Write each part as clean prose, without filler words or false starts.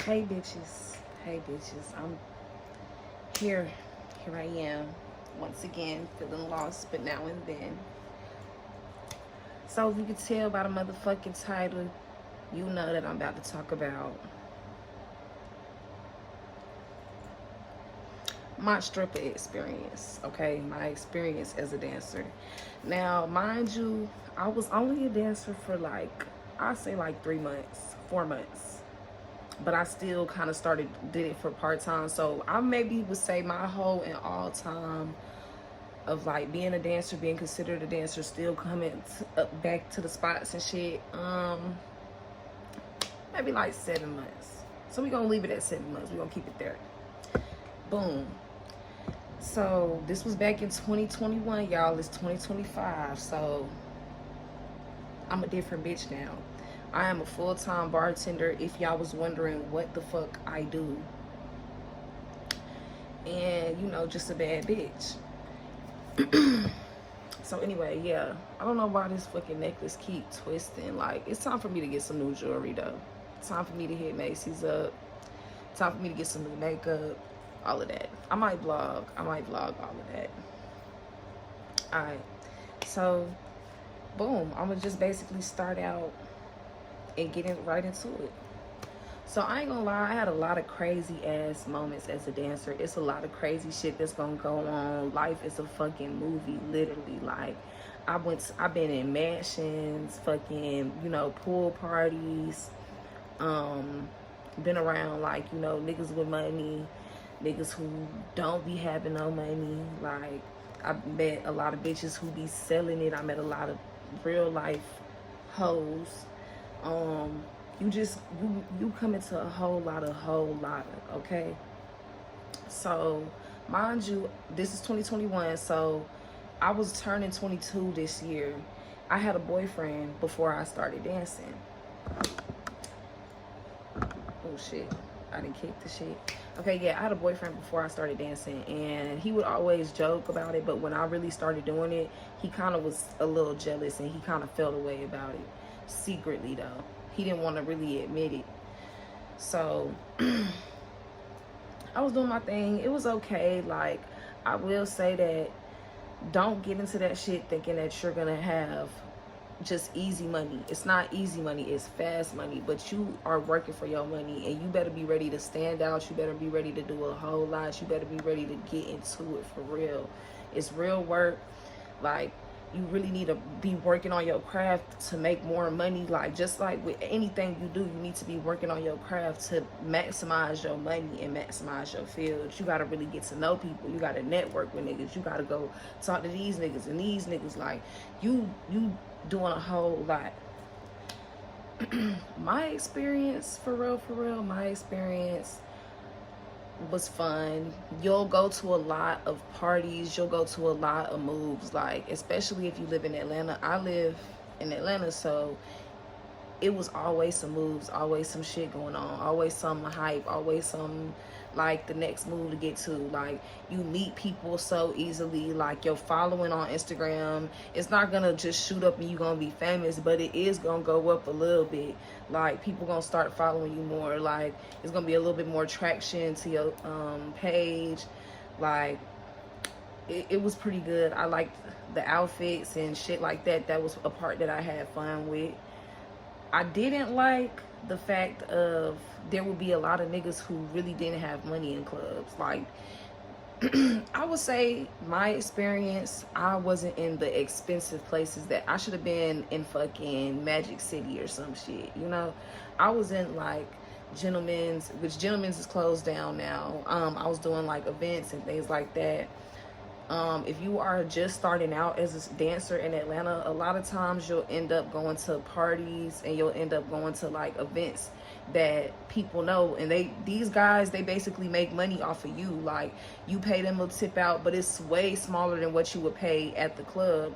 Hey bitches, hey bitches, I'm here. Here I am, once again, feeling lost, but now and then. So if you can tell by the motherfucking title, you know that I'm about to talk about my stripper experience, okay? My experience as a dancer. Now, mind you, I was only a dancer for I say 3 months, 4 months. But I still kind of did it for part-time. So I maybe would say my whole and all time of being a dancer, being considered a dancer, still coming back to the spots and shit, maybe 7 months. So we're gonna leave it at 7 months. We're gonna keep it there. Boom. So this was back in 2021, y'all. It's 2025. So I'm a different bitch now. I am a full-time bartender, if y'all was wondering what the fuck I do. And, just a bad bitch. So anyway, yeah. I don't know why this fucking necklace keep twisting. It's time for me to get some new jewelry, though. Time for me to hit Macy's up. Time for me to get some new makeup. All of that. I might vlog all of that. Alright. So, boom. I'm gonna just basically start out and getting right into it. So I ain't gonna lie, I had a lot of crazy ass moments as a dancer. It's a lot of crazy shit that's gonna go on. Life is a fucking movie, literally. I've been in mansions, fucking, pool parties, been around niggas with money, niggas who don't be having no money. I met a lot of bitches who be selling it. I met a lot of real life hoes. You come into a whole lot of, okay? So, mind you, this is 2021, so I was turning 22 this year. I had a boyfriend before I started dancing. Oh shit, I didn't kick the shit. Okay, yeah, I had a boyfriend before I started dancing, and he would always joke about it, but when I really started doing it, he kind of was a little jealous, and he kind of felt away about it. Secretly, though. He didn't want to really admit it. So, I was doing my thing. It was okay. I will say that don't get into that shit thinking that you're going to have just easy money. It's not easy money. It's fast money. But you are working for your money, and you better be ready to stand out. You better be ready to do a whole lot. You better be ready to get into it for real. It's real work. You really need to be working on your craft to make more money. Just like with anything you do, you need to be working on your craft to maximize your money and maximize your field. You got to really get to know people. You got to network with niggas. You got to go talk to these niggas and these niggas. You doing a whole lot. My experience, for real, my experience was fun. You'll go to a lot of parties. You'll go to a lot of moves, especially if you live in Atlanta. I live in Atlanta, so it was always some moves, always some shit going on, always some hype, always some the next move to get to. You meet people so easily. Your following on Instagram, it's not gonna just shoot up and you gonna be famous, but it is gonna go up a little bit. People gonna start following you more. It's gonna be a little bit more traction to your page. It was pretty good. I liked the outfits and shit like that. That was a part that I had fun with. I didn't like the fact of there would be a lot of niggas who really didn't have money in clubs. I would say my experience, I wasn't in the expensive places that I should have been in. Fucking Magic City or some shit, I was in Gentlemen's, which Gentlemen's is closed down now. I was doing events and things like that. If you are just starting out as a dancer in Atlanta, a lot of times you'll end up going to parties and you'll end up going to events that people know, and these guys basically make money off of you. You pay them a tip out, but it's way smaller than what you would pay at the club,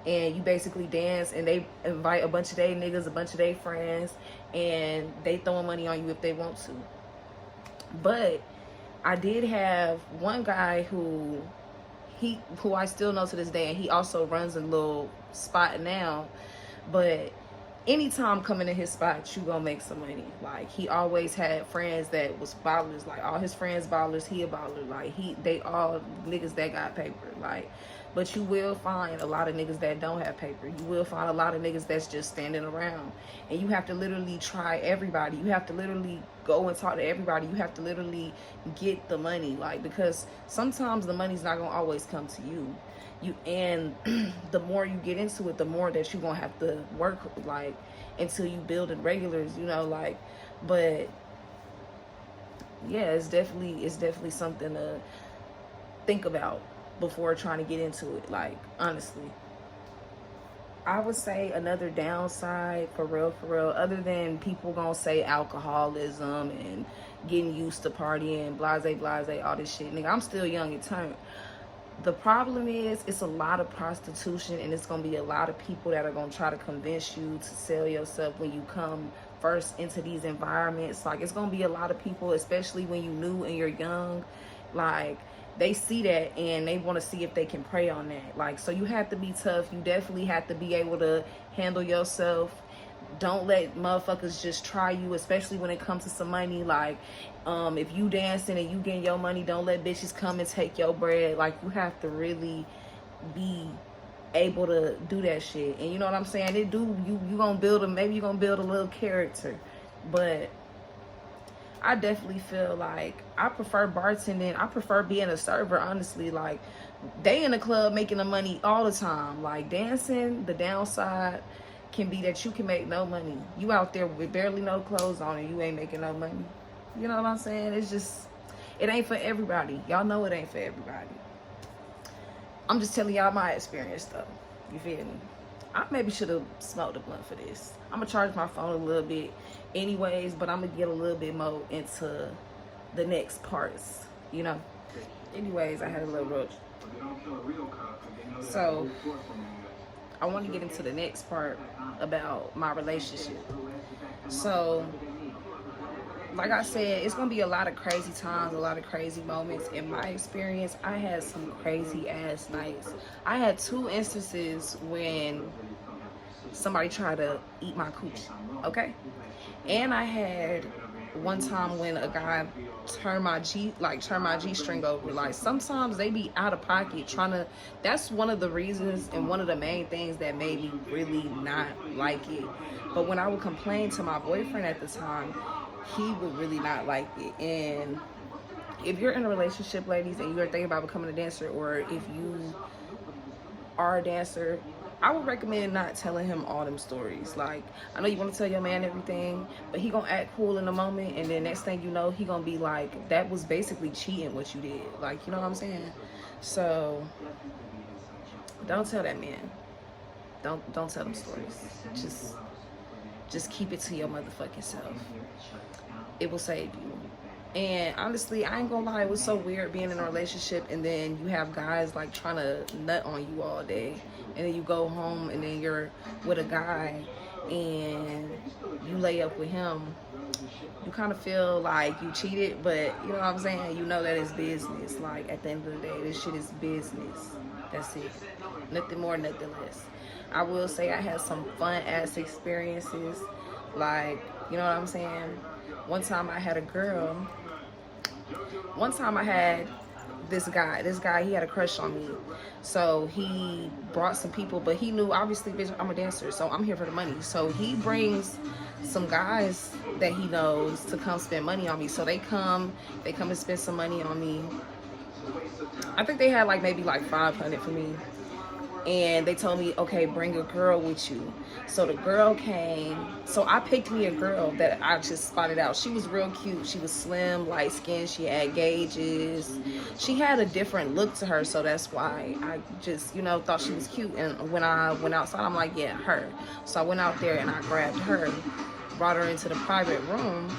and you basically dance, and they invite a bunch of their niggas, a bunch of their friends, and they throwing money on you if they want to. But I did have one guy who I still know to this day, and he also runs a little spot now, but anytime coming to his spot, you gonna make some money. Like, he always had friends that was ballers. Like, all his friends ballers, he a baller. Like, they all niggas that got paper. Like, but you will find a lot of niggas that don't have paper. You will find a lot of niggas that's just standing around. And you have to literally try everybody. You have to literally go and talk to everybody. You have to literally get the money. Like, because sometimes the money's not gonna always come to you. And the more you get into it, the more that you're gonna have to work, like, until you build in regulars, you know, like. But yeah, it's definitely something to think about before trying to get into it. Like, honestly, I would say another downside, for real, other than people gonna say alcoholism and getting used to partying, blase, all this shit. Nigga, I'm still young and turned. The problem is, it's a lot of prostitution, and it's gonna be a lot of people that are gonna try to convince you to sell yourself when you come first into these environments. Like, it's gonna be a lot of people, especially when you're new and you're young, like, they see that and they want to see if they can prey on that. Like, so you have to be tough. You definitely have to be able to handle yourself. Don't let motherfuckers just try you, especially when it comes to some money. Like, if you dancing and you getting your money, don't let bitches come and take your bread. Like, you have to really be able to do that shit. And you know what I'm saying? You gonna build maybe you're gonna build a little character. But I definitely feel like I prefer bartending. I prefer being a server, honestly. Like, they in the club making the money all the time. Like, dancing, the downside can be that you can make no money. You out there with barely no clothes on and you ain't making no money. You know what I'm saying? It's just, it ain't for everybody. Y'all know it ain't for everybody. I'm just telling y'all my experience, though. You feel me? I maybe should have smoked a blunt for this. I'm gonna charge my phone a little bit anyways, but I'm gonna get a little bit more into the next parts, you know. Anyways, I had a little rush. So I want to get into the next part about my relationship. So, like I said, it's gonna be a lot of crazy times, a lot of crazy moments. In my experience, I had some crazy ass nights. I had 2 instances when somebody tried to eat my coochie, okay? And I had one time when a guy turned my G-string over. Like, sometimes they be out of pocket trying to, that's one of the reasons and one of the main things that made me really not like it. But when I would complain to my boyfriend at the time, he would really not like it. And if you're in a relationship, ladies, and you're thinking about becoming a dancer, or if you are a dancer, I would recommend not telling him all them stories. Like, I know you want to tell your man everything, but he gonna act cool in the moment, and then next thing you know, he gonna be like, that was basically cheating what you did. Like, you know what I'm saying? So don't tell that man. Don't tell them stories. Just keep it to your motherfucking self. It will save you. And honestly, I ain't gonna lie, it was so weird being in a relationship and then you have guys like trying to nut on you all day, and then you go home and then you're with a guy and you lay up with him. You kind of feel like you cheated, but you know what I'm saying? You know that it's business. Like, at the end of the day, this shit is business. That's it. Nothing more, nothing less. I will say I had some fun ass experiences. Like, you know what I'm saying? One time I had this guy, he had a crush on me. So he brought some people, but he knew, obviously, bitch, I'm a dancer, so I'm here for the money. So he brings some guys that he knows to come spend money on me. So they come and spend some money on me. I think they had like maybe like $500 for me. And they told me, okay, bring a girl with you. So the girl came. So I picked me a girl that I just spotted out. She was real cute. She was slim, light skinned. She had gauges. She had a different look to her. So that's why I just, thought she was cute. And when I went outside, I'm like, yeah, her. So I went out there and I grabbed her, brought her into the private room.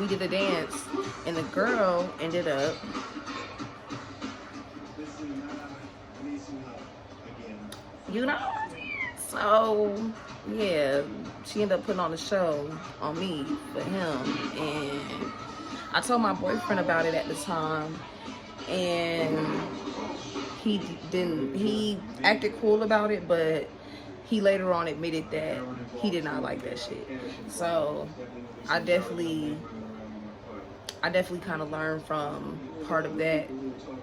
We did a dance. And the girl ended up, so yeah, she ended up putting on a show on me for him. And I told my boyfriend about it at the time, and he acted cool about it, but he later on admitted that he did not like that shit. So I definitely kind of learned from part of that.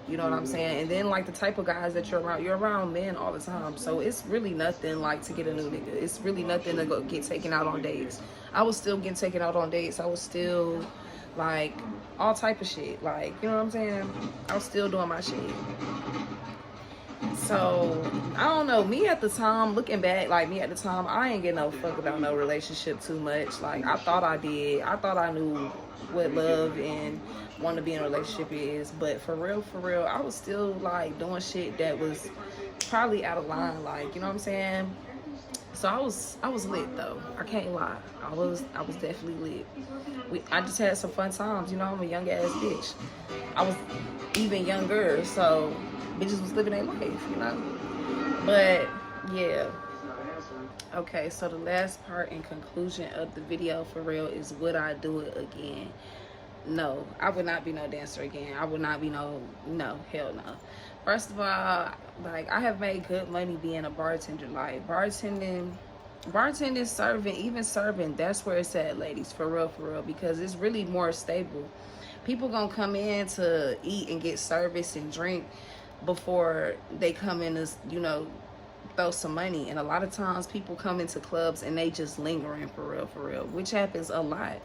You know what I'm saying? And then like the type of guys that you're around men all the time. So it's really nothing like to get a new nigga. It's really nothing to go get taken out on dates. I was still getting taken out on dates. I was still like all type of shit. Like, you know what I'm saying? I was still doing my shit. So I don't know, me at the time, looking back, like me at the time, I ain't get no fuck about no relationship too much. Like I thought I did. I thought I knew what love and want to be in a relationship is, but for real, I was still like doing shit that was probably out of line, like, you know what I'm saying? So I was lit though. I can't lie. I was definitely lit. I just had some fun times, you know. I'm a young ass bitch. I was even younger, so bitches was living their life, you know. But yeah. Okay, so the last part and conclusion of the video for real is, would I do it again? No, I would not be no dancer again. I would not be no, hell no. First of all, like, I have made good money being a bartender. Like, bartending, serving, even serving, that's where it's at, ladies, for real, because it's really more stable. People gonna come in to eat and get service and drink before they come in to, you know, throw some money. And a lot of times people come into clubs and they just lingering for real, which happens a lot.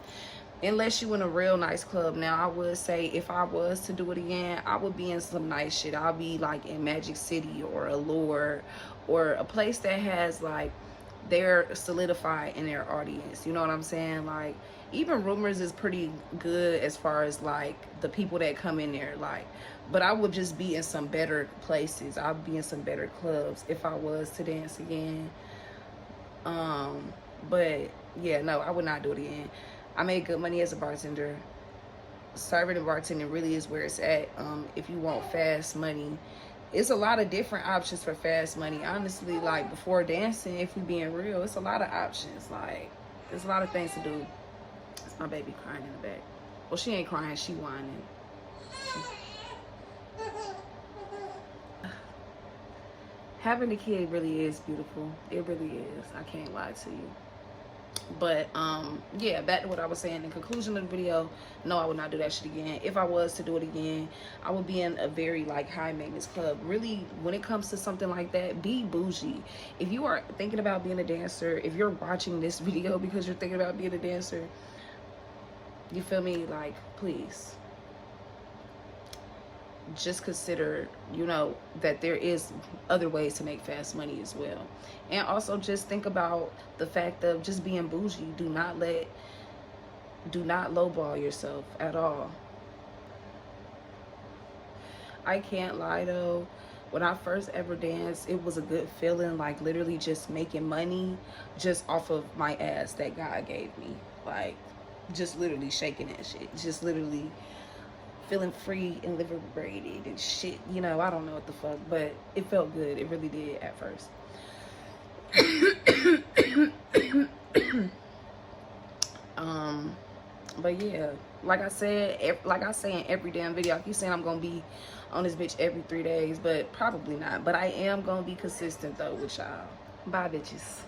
Unless you in a real nice club. Now, I would say if I was to do it again, I would be in some nice shit. I'll be like in Magic City or Allure, or a place that has like, they're solidified in their audience. You know what I'm saying? Like, even Rumors is pretty good as far as like the people that come in there. Like, but I would just be in some better places. I'd be in some better clubs if I was to dance again. But yeah, no, I would not do it again. I made good money as a bartender. Serving and bartending really is where it's at. If you want fast money, it's a lot of different options for fast money. Honestly, like before dancing, if we being real, it's a lot of options. Like, there's a lot of things to do. It's my baby crying in the back. Well, she ain't crying, she whining. Having a kid really is beautiful. It really is. I can't lie to you. But yeah, back to what I was saying in conclusion of the video, no, I would not do that shit again. If I was to do it again, I would be in a very like high maintenance club. Really, when it comes to something like that, be bougie. If you are thinking about being a dancer, if you're watching this video because you're thinking about being a dancer, you feel me, like, please just consider, you know, that there is other ways to make fast money as well. And also just think about the fact of just being bougie. Do not lowball yourself at all. I can't lie though, when I first ever danced, it was a good feeling, like literally just making money just off of my ass that God gave me. Like, just literally shaking that shit, just literally feeling free and liberated and shit, you know. I don't know what the fuck, but it felt good. It really did at first. But yeah, like I said, like I say in every damn video, I keep saying I'm gonna be on this bitch every 3 days, but probably not. But I am gonna be consistent though with y'all. Bye, bitches.